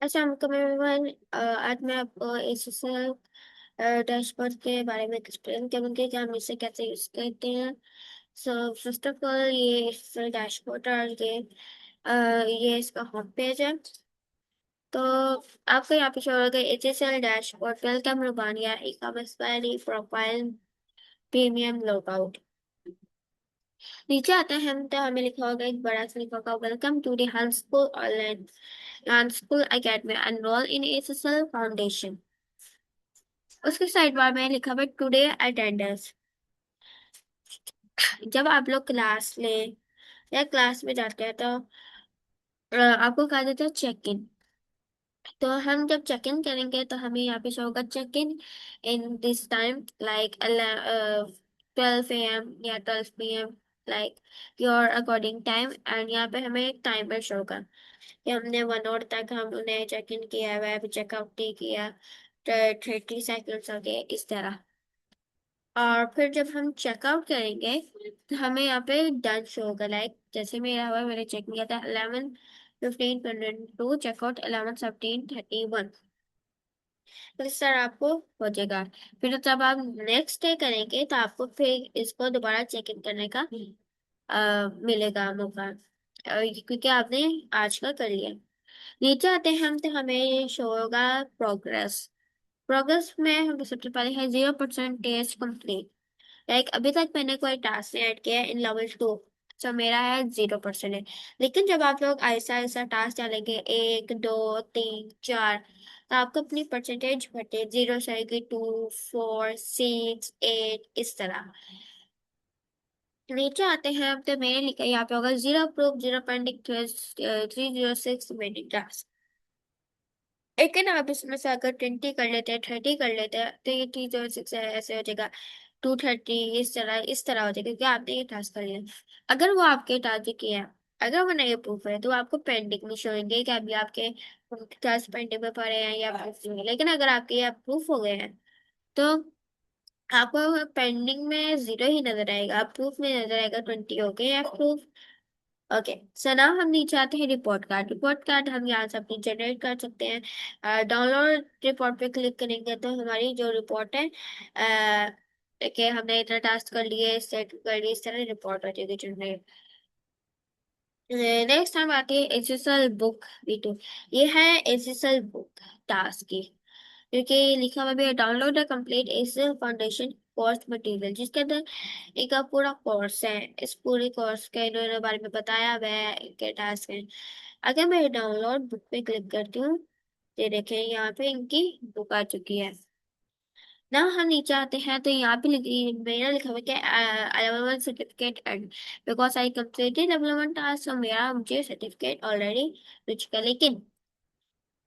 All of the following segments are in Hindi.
अच्छा हमको मैं आज मैं आपको एसएसएल डैशबोर्ड के बारे में एक्सप्लेन करूँगी कि हम इसे कैसे यूज करते हैं। सो फर्स्ट ऑफ ऑल ये एसएसएल डैशबोर्ड और ये इसका होम पेज है। तो आपको यहाँ पे शो होगा एचएसएल डैशबोर्ड, वेलकम रुबानिया ecommerce valley profile premium logout. नीचे आते हैं हम तो हमें लिखा होगा, एक बड़ा सा लिखा होगा welcome to the Hans school online school academy enrol in SSL foundation. उसके साइड बार में लिखा हुआ टुडे अटेंडेंस। जब आप लोग क्लास ले या क्लास में जाते हैं तो आपको कहा जाता है चेक इन। तो हम जब चेक इन करेंगे तो हमें यहाँ पे शो होगा check in this time like 12 AM या 12 PM, like your according time. And यहाँ पे हमें एक टाइमर शो होगा कि हमने 1 आवर तक हम उन्हें चेक इन किया हुआ है, अभी चेकआउट नहीं किया, 30 सेकेंड्स हो गए इस तरह। और फिर जब हम चेकआउट करेंगे तो हमें यहाँ पे डन शो होगा, लाइक जैसे मेरा हुआ मैंने चेक किया था 11:15 चेकआउट 11:17:31। तो इस तरह आपको हो जाएगा। फिर जब आप नेक्स्ट डे करेंगे तो आपको फिर इसको दोबारा चेक इन करने का मिलेगा मौका, क्योंकि आपने आज का कर लिया। नीचे आते हैं हम तो हमें शो होगा प्रोग्रेस। प्रोग्रेस में हम सबसे पहले है 0% कंप्लीट। लाइक अभी तक मैंने कोई टास्क नहीं ऐड किया है इन लेवल 2, तो मेरा है 0% है। लेकिन जब आप लोग ऐसा ऐसा टास्क डालेंगे 1, 2, 3, 4, तो आपको अपनी परसेंटेज बढ़ते 0 से आएगी 2, 4, 6, 8 इस तरह। नीचे आते हैं अब तो मैंने लिखा यहाँ पे होगा 0 अप्रूव 0.306 मिनट टास्क। लेकिन आप इसमें से अगर 20 कर लेते हैं 30 कर लेते हैं तो ये 306 ऐसे हो जाएगा 230, इस तरह हो जाएगा, क्योंकि आपने ये टास्क कर लिया। अगर वो आपके टास्क किए हैं, अगर वो नहीं अप्रूव है तो आपको पेंडिंग में शो होंगे कि अभी आपके टास्क पेंडिंग में पड़े हैं या अप्रूव नहीं हुए। लेकिन अगर आपके ये अप्रूव हो गए हैं तो आपको पेंडिंग में 0 ही नजर आएगा, अप्रूव में नजर आएगा 20 हो गए अप्रूव। ओके, सो नाउ हम नीचे आते हैं रिपोर्ट कार्ड। रिपोर्ट कार्ड हम यहाँ से अपनी जनरेट कर सकते हैं। डाउनलोड रिपोर्ट पे क्लिक करेंगे तो हमारी जो रिपोर्ट है कि हमने इतना टास्क कर लिए, सेट कर लिए, इस तरह रिपोर्ट हो जाएगी जनरेट। नेक्स्ट टाइम आती है एसएसएल बुक V2। ये है एसएसएल बुक टास्क की, क्योंकि लिखा हुआ भी है download the complete SSL foundation course material, जिसके अंदर एक पूरा कोर्स है। इस पूरे कोर्स के इन्होंने बारे में बताया हुआ है, इनके टास्क है। अगर मैं डाउनलोड बुक पे क्लिक करती हूँ, ये देखें यहाँ पे इनकी बुक आ चुकी है ना। हम नीचे आते हैं तो यहाँ पे मेरा लिखा हुआ है कि level 1 certificate and because I completed level 1 task, तो मेरा मुझे सर्टिफिकेट ऑलरेडी मिल चुका है। लेकिन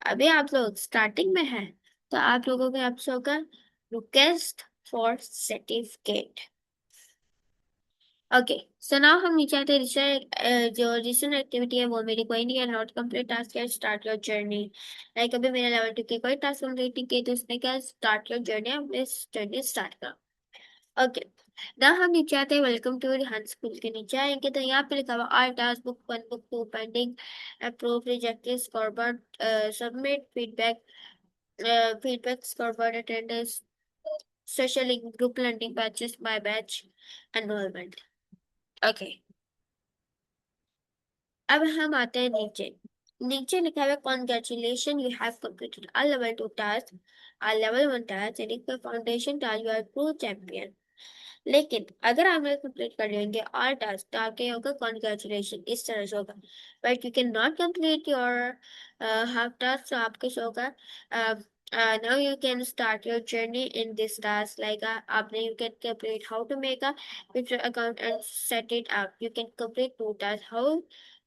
अभी आप लोग स्टार्टिंग में हैं तो आप लोगों के आपसे होगा request for certificate. Okay, so now हम नीचे आते हैं जो रिसेंट एक्टिविटी है वो मेरी कोई नहीं है, नॉट कंप्लीट टास्क है, स्टार्ट योर जर्नी। लाइक अभी मेरा लेवल 2 की कोई टास्क कंप्लीट नहीं किया तो उसने क्या स्टार्ट योर जर्नी, अपने जर्नी स्टार्ट करा। ओके, ना हम नीचे आते हैं वेलकम टू हंस स्कूल के नीचे आएंगे तो यहाँ पे लिखा हुआ are task book 1 book 2 pending, approve rejected scoreboard, submit feedback, feedback scoreboard attendance, social link group learning batches by batch enrolment. Okay, अब हम आते हैं नीचे। नीचे लिखा हुआ है congratulation you have completed a level 2 task, a level 1 task and equal foundation task, you are pro champion. लेकिन अगर आपने कंप्लीट कर लेंगे और टास्क तो आपके होगा कॉन्ग्रेचुलेशन इस तरह से होगा। But you can not complete your half task, तो आपके शो होगा now you can start your journey in this task, like आपने you can complete how to make a Twitter account and set it up. You can complete 2 tasks, how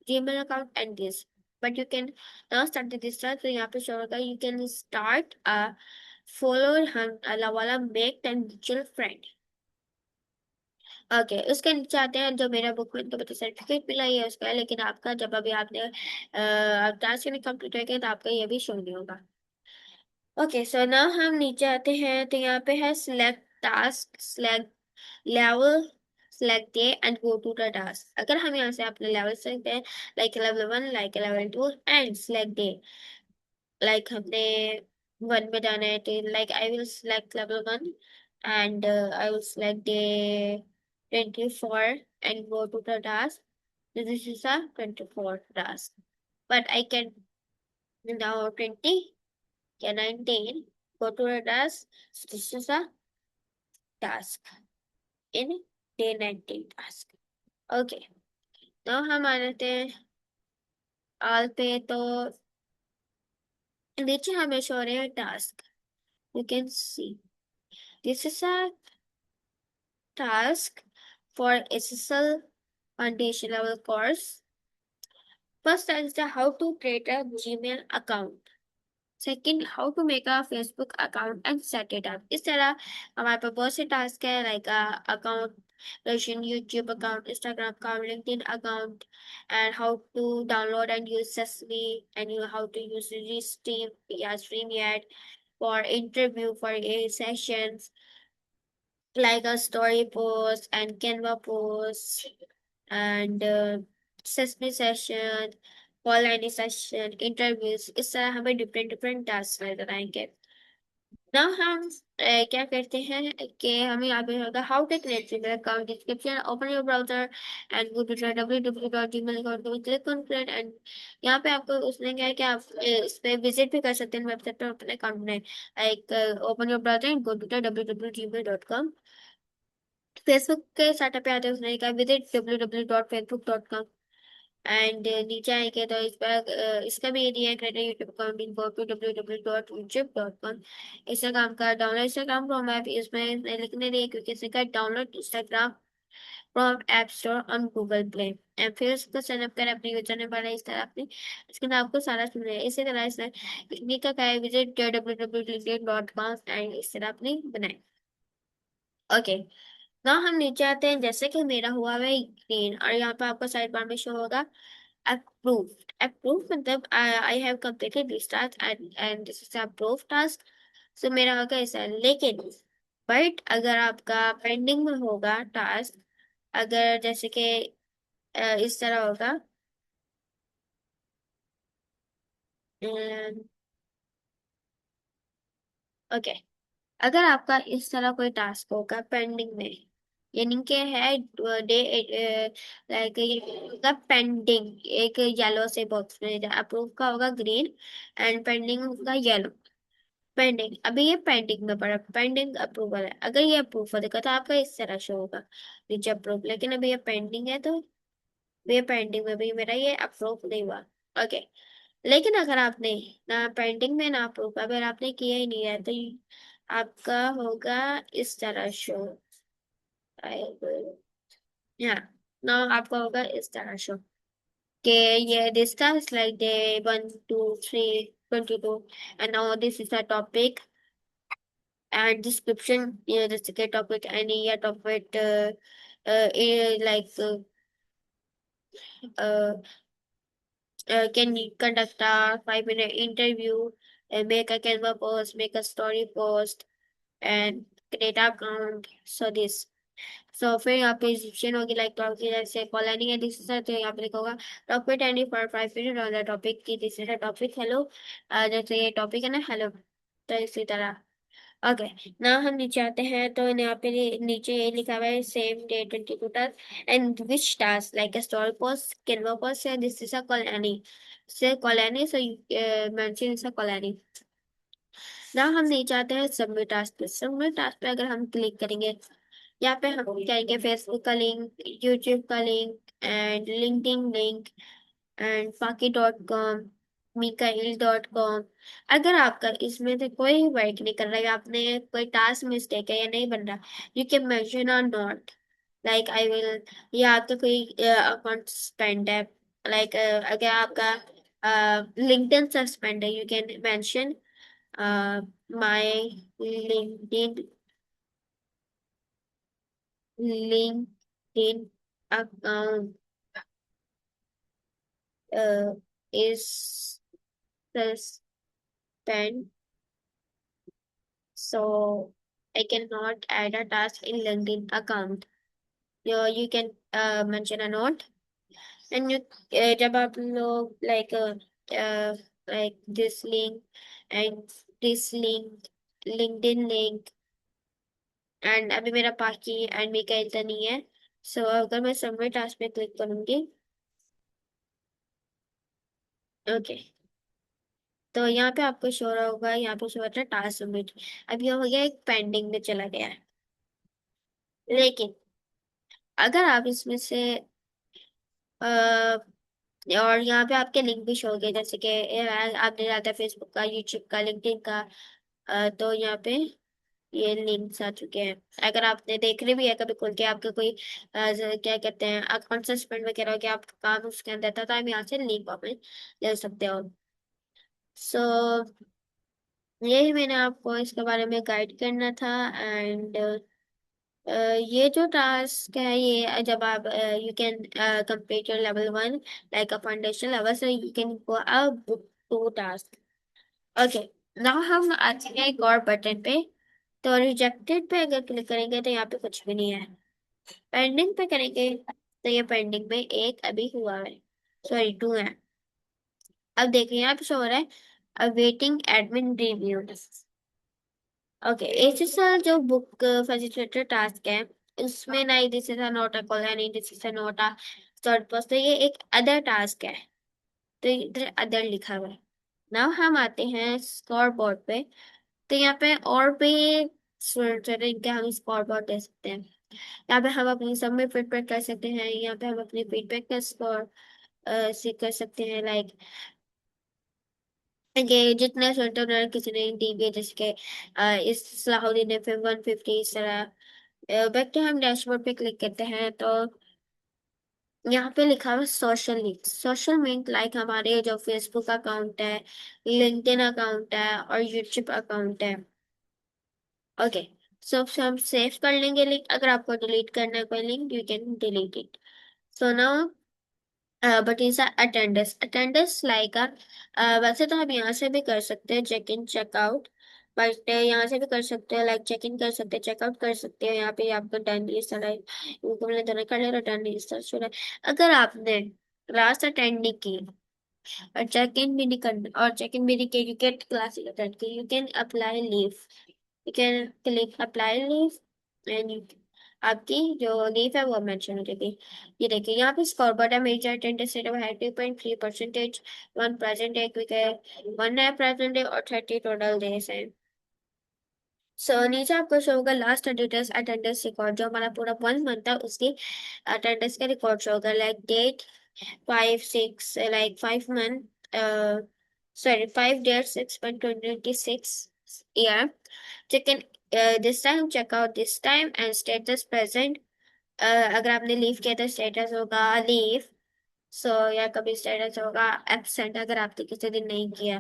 Gmail account and this, but you can now start this task। तो यहाँ पे शो होगा you can start a follow हम अला वाला make them mutual friend। Okay, उसके नीचे आते हैं जो मेरा बुक में तो बता सर्टिफिकेट मिला ही है उसका, लेकिन आपका जब अभी आपने टास्क नहीं कंप्लीट हो गया तो आपका ये भी शो नहीं होगा। ओके, सो ना हम नीचे आते हैं तो यहाँ पे है select task, select level, select day and go to the task. अगर हम यहाँ से अपने लेवल सेलेक्ट करें like level 1 like level 2 and select day, like हमने 1 में जाना है तो like I will select level 1 and I will select day 24 and go to the task. This is a 24 task. But I can now 20, can 19, go to the task. So this is a task in day 19 task. Okay. Now हम आ जाते हैं ऑल पे तो नीचे हमें शो रहे हैं task. You can see this is a task for SSL foundation level course. First is the how to create a Gmail account. Second, how to make a Facebook account and set it up. इस तरह हमारे पास बहुत से टास्क है like account creation, YouTube account, Instagram account, LinkedIn account, and how to download and use Sesame, and how to use Stream, yeah, StreamYard for interview for a sessions like a story post and Canva post and Sesame session, online session, interviews. इस तरह हमें डिफरेंट डिफरेंट टास्क नजर आएंगे. ना हम क्या करते हैं कि हमें यहाँ पे होगा how to create Gmail account. Description, open your browser and go to www.gmail.com, click on create. And यहाँ पे आपको उसने क्या है कि आप इस पे विजिट भी कर सकते हैं वेबसाइट पर अपने अकाउंट बनाए. Like open your browser and go to www.gmail.com. Facebook के सेटअप पे आते हैं उसने कहा विजिट www.facebook.com. एंड नीचे आएंगे तो इस पर इसका भी ये दिया है create YouTube account in go to www.youtube.com. Instagram का डाउनलोड इंस्टाग्राम फ्रॉम ऐप इसमें लिखने दिए क्योंकि इसका download Instagram from app store on Google Play. And फिर उसको साइनअप करें अपने यूजर ने पढ़ा इस तरह अपनी इसके नाम आपको सारा सुन है. इसी तरह इसने लिखने का कहा है विजिट www.linkedin.com एंड इस तरह अपनी बनाए. ओके. ना हम नीचे आते हैं जैसे कि मेरा हुआ है ग्रीन और यहाँ पे आपको साइड बार में शो होगा approved. Approved मतलब I have completed this task and this is a approved task. So मेरा होगा ऐसा है. लेकिन बट अगर आपका पेंडिंग में होगा टास्क, अगर जैसे कि इस तरह होगा ओके. अगर आपका इस तरह कोई टास्क होगा पेंडिंग में यानी कि है डे लाइक ये होगा पेंडिंग एक येलो से बॉक्स में अप्रूव का होगा ग्रीन एंड पेंडिंग होगा येलो. पेंडिंग अभी ये पेंडिंग में पड़ा पेंडिंग अप्रूवल है. अगर ये अप्रूव हो देखा तो आपका इस तरह शो होगा नीचे अप्रूव. लेकिन अभी ये पेंडिंग है तो ये पेंडिंग में भी मेरा ये अप्रूव नहीं हुआ. ओके. लेकिन अगर आपने ना पेंडिंग में ना अप्रूव अगर आपने किया ही नहीं है तो आपका होगा इस तरह शो. या ना आपका होगा इस तरह शो कि ये this task like day 1 2 3 22 and now this is a topic and description. Yeah, just a topic any a topic like uh, can you conduct a 5 minute interview and make a Canva post, make a story post and create a account. So this. So फिर यहाँ पे इजिप्शियन होगी लाइक टॉप की जैसे कॉलोनी है दिस तो यहाँ पे लिखा होगा topic and for 5 minute on the topic की दिस इज टॉपिक हेलो. जैसे ये टॉपिक है ना हेलो तो इसी तरह. ओके. ना हम नीचे आते हैं तो यहाँ पे नीचे ये लिखा हुआ है same day 22 task and which task like story post Canva post या दिस इज अ कॉलोनी से colony so mention is a colony. ना हम नहीं चाहते हैं सबमिट टास्क पे. सबमिट टास्क पे अगर हम क्लिक करेंगे यहाँ पे हम करेंगे फेसबुक का लिंक, यूट्यूब का link and LinkedIn link and Paki.com, Mikael.com. अगर आपका इसमें से कोई वर्क नहीं कर रहा है आपने कोई टास्क मिस्टेक है या नहीं बन रहा यू कैन मेंशन और नॉट लाइक आई विल या आपका कोई अकाउंट सस्पेंड है लाइक अगर आपका लिंक्डइन सस्पेंड है you can mention my LinkedIn LinkedIn account is suspended, so I cannot add a task in LinkedIn account. You can mention a note and you जब आप लोग like like this link and this link, LinkedIn link, and अभी मेरा बाकी एडमी का इतना नहीं है। सो अगर मैं सबमिट टास्क पे क्लिक करूंगी, ओके, तो यहाँ पे आपको शो रहा होगा, यहाँ पे शो होता है टास्क सबमिट। अब ये हो गया एक पेंडिंग में चला गया है। लेकिन अगर आप इसमें से और यहाँ पे आपके लिंक भी शो हो गए, जैसे कि आपने डाला था फेसबुक का, यूट्यूब का, लिंक्डइन का, तो यहाँ पे ये लिंक्स आ चुके हैं। अगर आपने देख रहे भी है कभी खोल के आपके कोई क्या कहते हैं अकाउंट सस्पेंड वगैरह हो गया, आपका काम उसके अंदर था, तो हम यहाँ से लिंक वापस ले सकते हो। सो यही मैंने आपको इसके बारे में गाइड करना था। एंड ये जो टास्क है, ये जब आप you can complete your level 1 like a foundation level, so you can go up to task. Okay, now हम आ चुके हैं एक और बटन पे। तो रिजेक्टेड पे अगर क्लिक करेंगे तो यहाँ पे कुछ भी नहीं है। पेंडिंग पे करेंगे तो ये पेंडिंग में एक अभी हुआ है, सॉरी 2 है। अब देखिए यहाँ पे शो हो रहा है अवेटिंग एडमिन रिव्यू। ओके, इस साल जो बुक फैसिलिटेटर टास्क है, उसमें नहीं this is not a call, नहीं this is not a third person, तो ये एक अदर टास्क है। तो इधर अदर लिखा हुआ है। नाउ हम आते हैं स्कोर बोर्ड पे। तो यहाँ पे और भी इनके हम स्कोर बोर्ड दे सकते हैं। यहाँ पे हम अपनी सब में फीडबैक कर सकते हैं, यहाँ पे हम अपनी फीडबैक का स्कोर से कर सकते हैं, लाइक ये जितने सेंटर किसी ने दी है, जैसे कि इस सलाहुद्दीन ने फिर 150 इस तरह। बैक टू हम डैशबोर्ड पे क्लिक करते हैं तो यहाँ पे लिखा हुआ social link. Social link like हमारे जो फेसबुक अकाउंट है, लिंक्डइन अकाउंट है और यूट्यूब अकाउंट है। ओके, सो हम सेव कर लेंगे लिंक। अगर आपको डिलीट करना है कोई link, you can delete it. So now but is attendance, attendance like वैसे तो हम यहाँ से भी कर सकते हैं चेक इन चेकआउट, बट यहाँ से भी कर सकते हैं, लाइक चेक इन कर सकते हैं, चेकआउट कर सकते हैं। यहाँ पे आपको डन इस तरह इनको मैंने दोनों कर लिया, डन इस तरह शुरू है। अगर आपने क्लास अटेंड नहीं की और चेक इन भी नहीं करना, और चेक इन भी नहीं किया, यू कैन क्लासेस अटेंड की, you can apply leave, you can click apply leave and आपकी जो लीव है वो मेंशन हो जाएगी। ये देखिए यहाँ पे स्कोर बोर्ड है, मेजर अटेंडेंस रेट है 2.3%, 1 प्रेजेंट डे क्विक है, 1 है प्रेजेंट डे और 30 टोटल डेज है। सो नीचे आपको शो होगा लास्ट अटेंडेंस रिकॉर्ड, जो हमारा पूरा 1 मंथ था उसकी अटेंडेंस का रिकॉर्ड शो होगा, like date 5/6, like 5 month, sorry 5 days 6.26 year, check in this time, check out this time and status present। अगर आपने लीव किया तो स्टेटस होगा लीव, सो या कभी स्टेटस होगा एब्सेंट अगर आपने किसी दिन नहीं किया।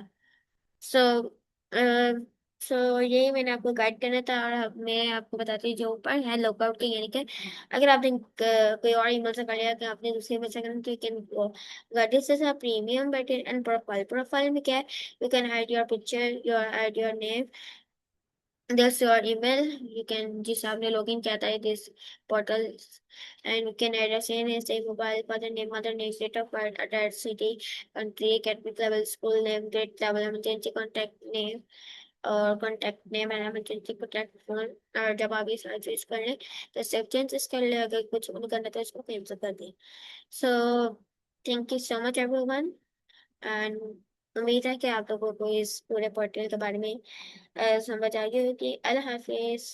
सो सो यही मैंने आपको गाइड करना था। और मैं आपको बताती हूँ जो ऊपर है लॉकआउट के, यानी कि अगर आपने कोई और ईमेल से कर लिया कि आपने दूसरे ईमेल से करना, तो you can this is a premium but and profile. Profile में क्या है, you can add your picture, your add your name, this your email, you can जिस आपने लॉगिन किया था this portal, and you can add a same name, same mobile, father name, mother name, date of birth, address, city, country, academic level, school name, grade level, emergency contact name और contact name and emergency contact phone। और जब आप ये सारा चीज कर लें तो सेव चेंजेस कर ले, अगर कुछ नहीं करना तो इसको कैंसिल कर दें। So thank you so much everyone, and उम्मीद है कि आप लोगों को इस पूरे पोर्टल के बारे में समझ आ गई होगी। अल्लाह हाफिज।